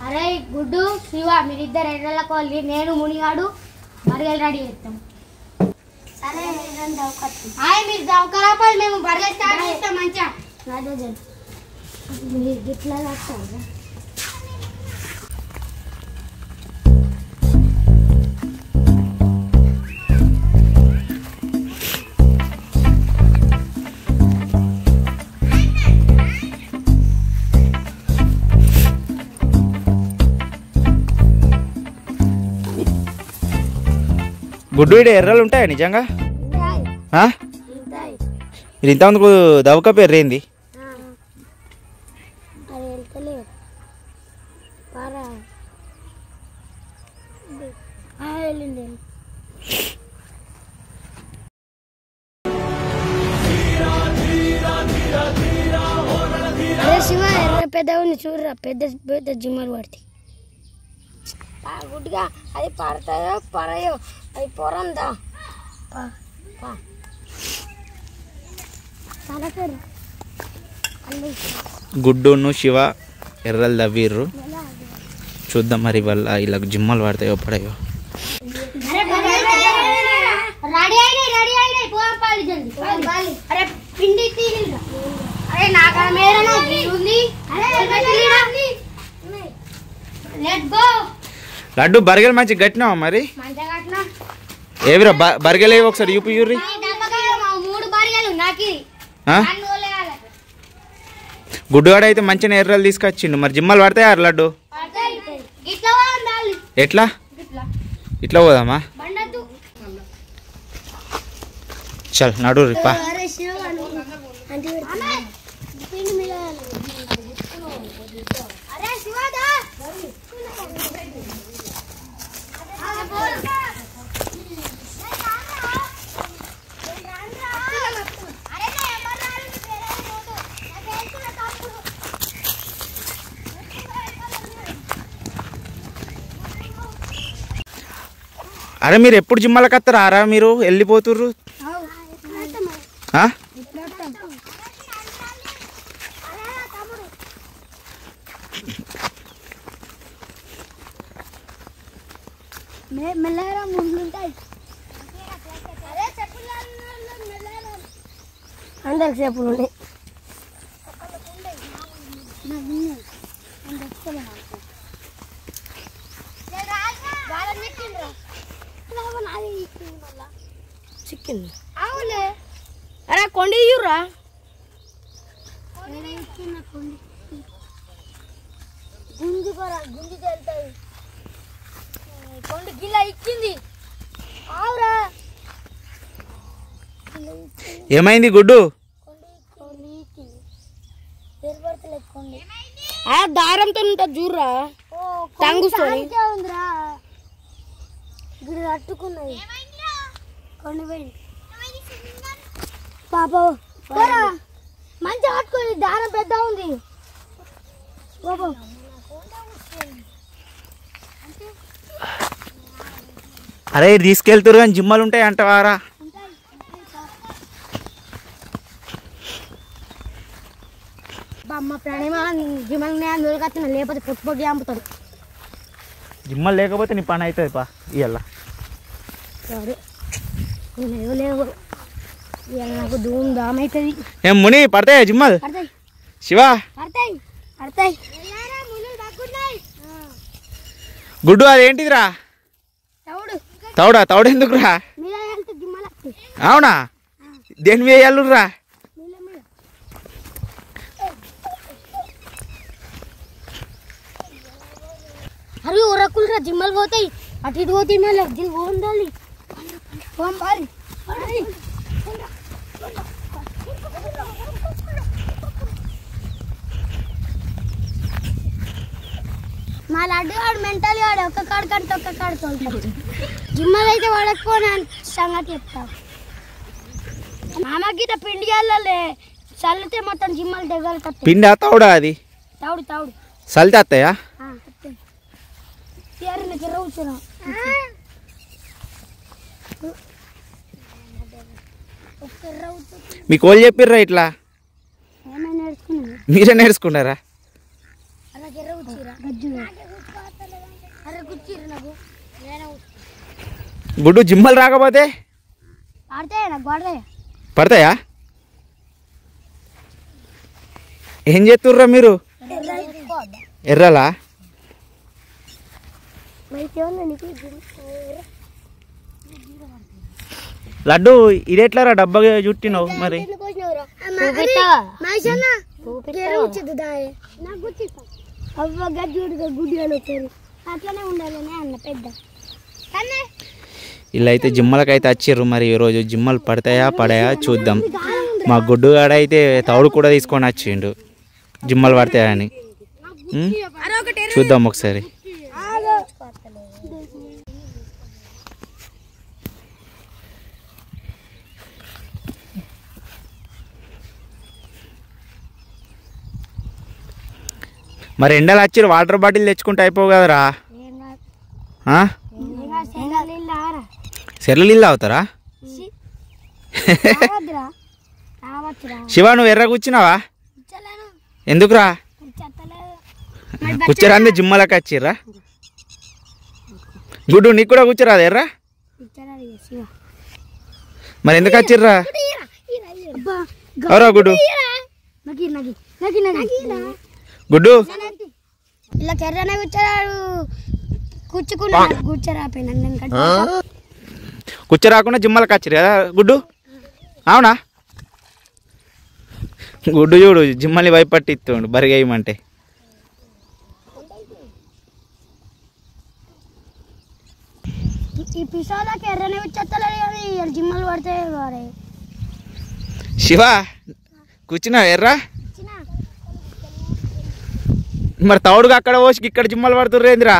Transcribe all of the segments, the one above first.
అరే గుడ్డు శివ మీరిద్దరు ఎర్రల కోళ్ళి నేను మునిగాడు బర్గలు రెడీ చేస్తాం. సరే మీరు దవకరాపాలి మేము బర్గలు స్టార్ట్ చేస్తాం మంచిగా. మీరు గిట్లా రాస్తారా? గుడ్డు ఇడ ఎర్రలు ఉంటాయా నిజంగా? ఇది ఇంతమందుకు దవక పేరు ఏంది? శివ ఎర్ర పెద్ద ఉంది చూడరా, పెద్ద పెద్ద జిమ్మలు పడతాయి. గుడ్డుగా అది పడతాయో పడయో అది పొరందా. గుడ్డును శివ ఎర్రలు దవ్విర్రు. చూద్దాం మరి వాళ్ళ ఇలా జిమ్మలు పడతాయో పడయో. లడ్డు బర్గర్ మంచి గట్టినావా మరి? ఏవిరా బర్గర్ ఏవి ఒకసారి చూపియ్యుర్రి. గుడ్డుగాడ అయితే మంచిగా ఎర్రలు తీసుకొచ్చిండు. మరి జిమ్మలు పడతాయా లడ్డు? ఎట్లా ఇట్లా పోదామా? చల్ నడు రిపా. అరే మీరు ఎప్పుడు జిమ్మలకు వస్తారా? అరా మీరు వెళ్ళిపోతుర్రు. అందరికి చెప్పులు ఉన్నాయి. అరే కొండి ఇయ్యురా. గుంజి గుంజి తెలుతాయి. కొండ గిల్ల ఇచ్చింది. ఆవురా ఏమైంది గుడ్డు? దారంతో ఉంటుంది చూడరా, టంగుస్తుంది. అట్టుకున్నది పాప మంచిగా పట్టుకోండి. దారం పెద్ద ఉంది. అరే తీసుకెళ్తారు కానీ జిమ్మలు ఉంటాయి అంటవారా? అమ్మ ప్రాణమా జిమ్మలు దొరకచ్చిన, లేకపోతే పొట్టు పొట్టి అమ్ముతాడు. జిమ్మలు లేకపోతే నీ పని అవుతుంది పా. ఇవాళ నాకు ధూమ్ ధామ్ అవుతుంది. ఏం ముని పడతాయా జిమ్మలు? శివ గుడ్డు అదేంటిదిరా? తౌడా? తౌడు ఎందుకురా? అవునా? దేని వేయాలురా? అరే ఉరకులురా, జిమ్మలు పోతాయి. అటు ఇటు పోతాయి. మళ్ళీ దిల్ పోండాలి. మా లడ్డు వాడు మెంటల్ వాడు ఒక్క కాడు కంటే ఒక్క కాడు తోలుతాడు. జిమ్మలు అయితే వాడకపోయినా సంగతి చెప్తావు. మామకి పిండి వెళ్ళలే చల్లితే మొత్తం జిమ్మలు దగ్గర పిండి తౌడా? అది తౌడు తౌడు చల్లితే వస్తాయా? మీకు వాళ్ళు చెప్పిర్రా ఇట్లా? మీరే నేర్చుకున్నారా? గుడ్డు జిమ్మలు రాకపోతే పడతాయా? ఏం చేస్తుర్రా మీరు? ఎర్రలా? లడ్డు ఇదేట్లారా డబ్బా చుట్టినావు మరి? ఇలా అయితే జిమ్మలకైతే వచ్చిర్రు. మరి ఈరోజు జిమ్మలు పడతాయా పడాయా చూద్దాం. మా గుడ్డుగాడైతే తౌడు కూడా తీసుకొని వచ్చిండు జిమ్మలు పడతాయా అని. చూద్దాం ఒకసారి. మరి ఎండలు వచ్చిర్రు, వాటర్ బాటిల్ తెచ్చుకుంటే అయిపోవు కదరా? సెర్ల నీళ్ళు అవుతారా? శివ నువ్వు ఎర్ర కూర్చున్నావా? ఎందుకురా? కూర్చోరాంది జిమ్మలకి వచ్చిర్రా? గుడ్డు నీకు కూడా కూర్చోరాదు ఎర్ర? మరి ఎందుకు వచ్చిర్రా? ఎవరా గుడ్డు? గుడ్డు కూర్చోరాకుండా జిమ్మలకి వచ్చిర్రు కదా గుడ్డు? అవునా? గుడ్డు చూడు జిమ్మల్ని భయపట్టిస్తుండు బరిగేయమంటే. శివ కూర్చున్నావు ఎర్రా? మరి తౌడుగా అక్కడ పోసి ఇక్కడ జిమ్మలు పడుతుర్రేందిరా?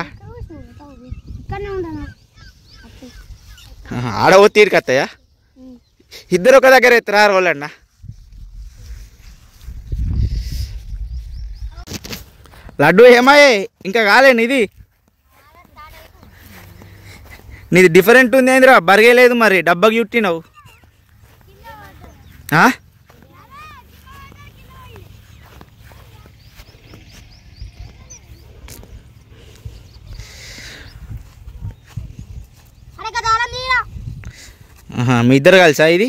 ఆడ ఓ తీరికత్తయ్యా? ఇద్దరు ఒక దగ్గర ఎత్తురా రోలన్న. లడ్డు ఏమాయే ఇంకా కాలే నీది? నీది డిఫరెంట్ ఉంది ఏందిరా? బరిగేలేదు మరి డబ్బాకి చుట్టినావు. మీ ఇద్దరు కలిసా ఇది?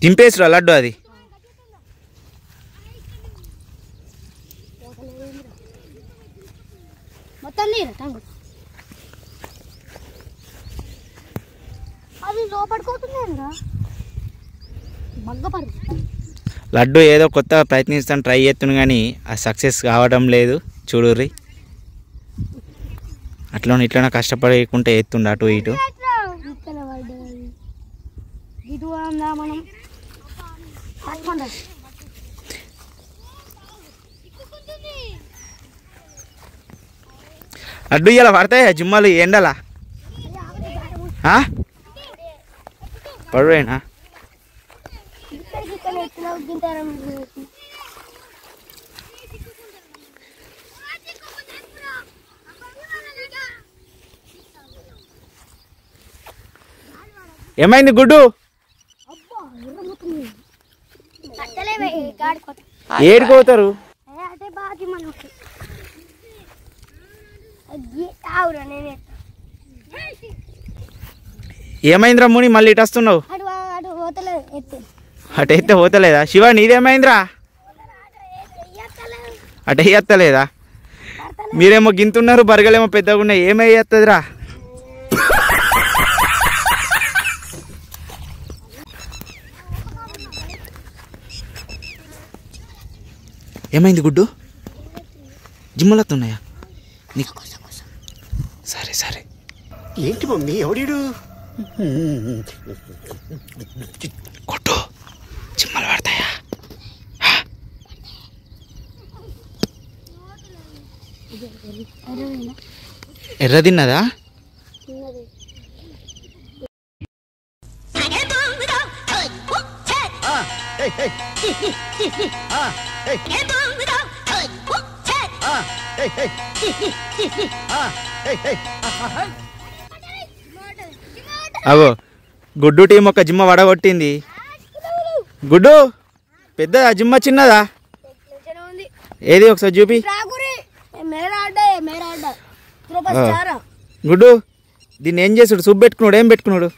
దింపేసిరా లడ్డు అది. లడ్డు ఏదో కొత్త ప్రయత్నిస్తాను ట్రై చేస్తున్నాను కానీ అది సక్సెస్ కావడం లేదు. చూడుర్రి అట్లా ఇట్లా కష్టపడకుంటే ఎత్తుండ అటు ఇటు. లడ్డు ఇలా పడతాయా జిమ్మలు ఎండలా? పడువేనా? ఏమైంది గుడ్డు? ఏడుకోతారు? ఏమైందిరా ముని మళ్ళీ ఇటు వస్తున్నావు? అటు అయితే పోతలేదా? శివ నీదేమైందిరా? అటు వేయత్తలేదా? మీరేమో గింతున్నారు, బరగలేమో పెద్దగా ఉన్నాయి. ఏమయ్యేస్తుందిరా? ఏమైంది గుడ్డు? జిమ్మలు వస్తున్నాయా నీకు? సరే సరే. ఏంటి మమ్మీ ఎవడీడు? గుడ్డు జిమ్మలు పడతాయా? ఎర్ర తిన్నదా? అవో గుడ్డు టీం ఒక జిమ్మ వడగొట్టింది. గుడ్డు పెద్దదా జిమ్మ చిన్నదా? ఏది ఒకసారి చూపి. గుడ్డు దీన్ని ఏం చేసాడు? సూప్ పెట్టుకున్నాడు, ఏం పెట్టుకున్నాడు?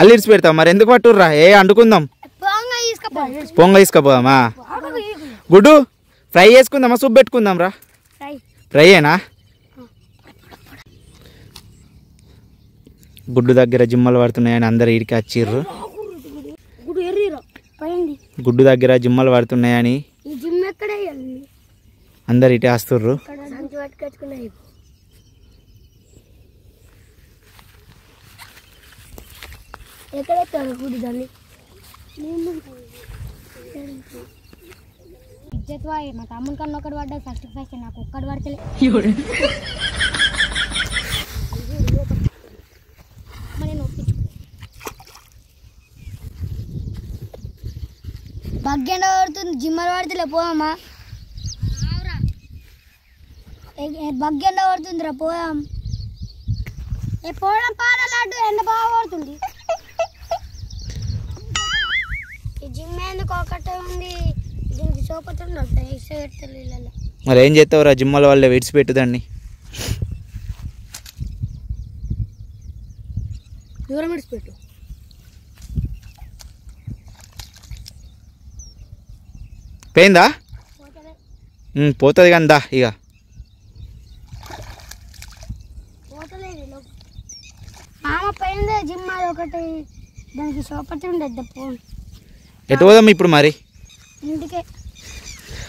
అల్లిడిచి పెడతావు. మరి ఎందుకు పట్టుర్రా? అండుకుందాం, పొంగ తీసుకపోదామా? గుడ్డు ఫ్రై చేసుకుందామా, సూప్ పెట్టుకుందాం రా? ఫ్రైయేనా? గుడ్డు దగ్గర జిమ్మలు పడుతున్నాయని అందరు ఇడికి వచ్చిర్రు. గుడ్డు దగ్గర జిమ్మలు పడుతున్నాయని అందరు ఇటే వస్తుర్రు. మా తమ్ముని కన్నా ఒకటి పడ్డా, ఫస్ట్ నాకు ఒక్కడు పడతలే. బగ్గెండ పడుతుంది, జిమ్మలు పడితే పోదామా? బగ్గెండ పడుతుందిరా, పోదాం. పోవడం పాడాలంటూ ఎండ బాగా పడుతుంది. ఈ జిమ్ ఎందుకు ఒకటే ఉంది, దీనికి చూపుతుండ మరి ఏం చేస్తావురా? జిమ్మల వాళ్ళే విడిచిపెట్టుదాన్ని. దూరం విడిచిపెట్టు. పోయిందా? పోతుంది కదా ఇక. మామ పోయిందే జిమ్, అది ఒకటి దానికి సోపతి ఉండద్దు. ఎటు పోదాం ఇప్పుడు మరి? ఇంటికే,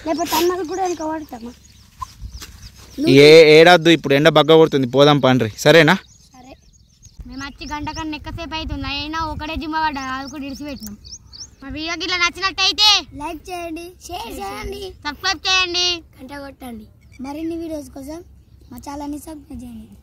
లేకపోతే అన్నది కూడా ఇంకా వాడతామా? ఏడాదు, ఇప్పుడు ఎండ బగ్గ కొడుతుంది, పోదాం పండ్రి. సరేనా? సరే. మేము వచ్చి గంట కన్నా ఎక్కువసేపు అవుతుంది, అయినా ఒకటే జిమ్మ పడ్డా, అది కూడా ఇడిచిపెట్టినాం. మా వీడియోకి ఇట్లా నచ్చినట్టయితే లైక్ చేయండి, షేర్ చేయండి, సబ్స్క్రైబ్ చేయండి, గంట కొట్టండి. మరిన్ని వీడియోస్ కోసం మా ఛానల్ని సబ్స్క్రైబ్ చేయండి.